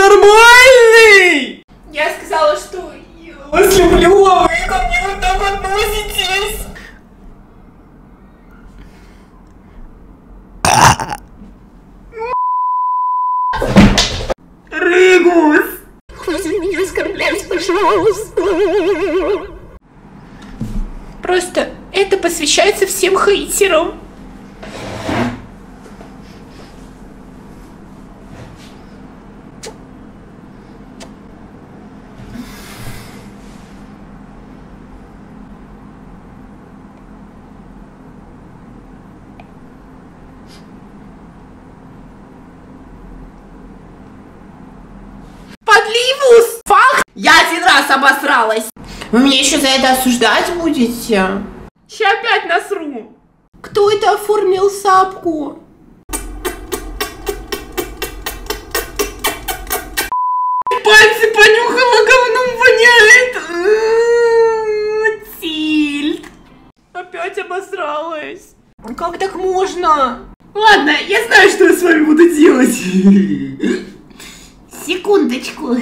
ненормальный! Я сказала, что я вас люблю, а вы ко мне вот так относитесь. Регус! Хватит меня оскорблять, пожалуйста. Просто это посвящается всем хейтерам. Подливус! Факт! Я один раз обосралась. Вы меня еще за это осуждать будете? Ща опять насру. Кто это оформил сапку? Пальцы понюхала, говном воняет! Тильт! Опять обосралась. Как так можно? Ладно, я знаю, что я с вами буду делать. Секундочку.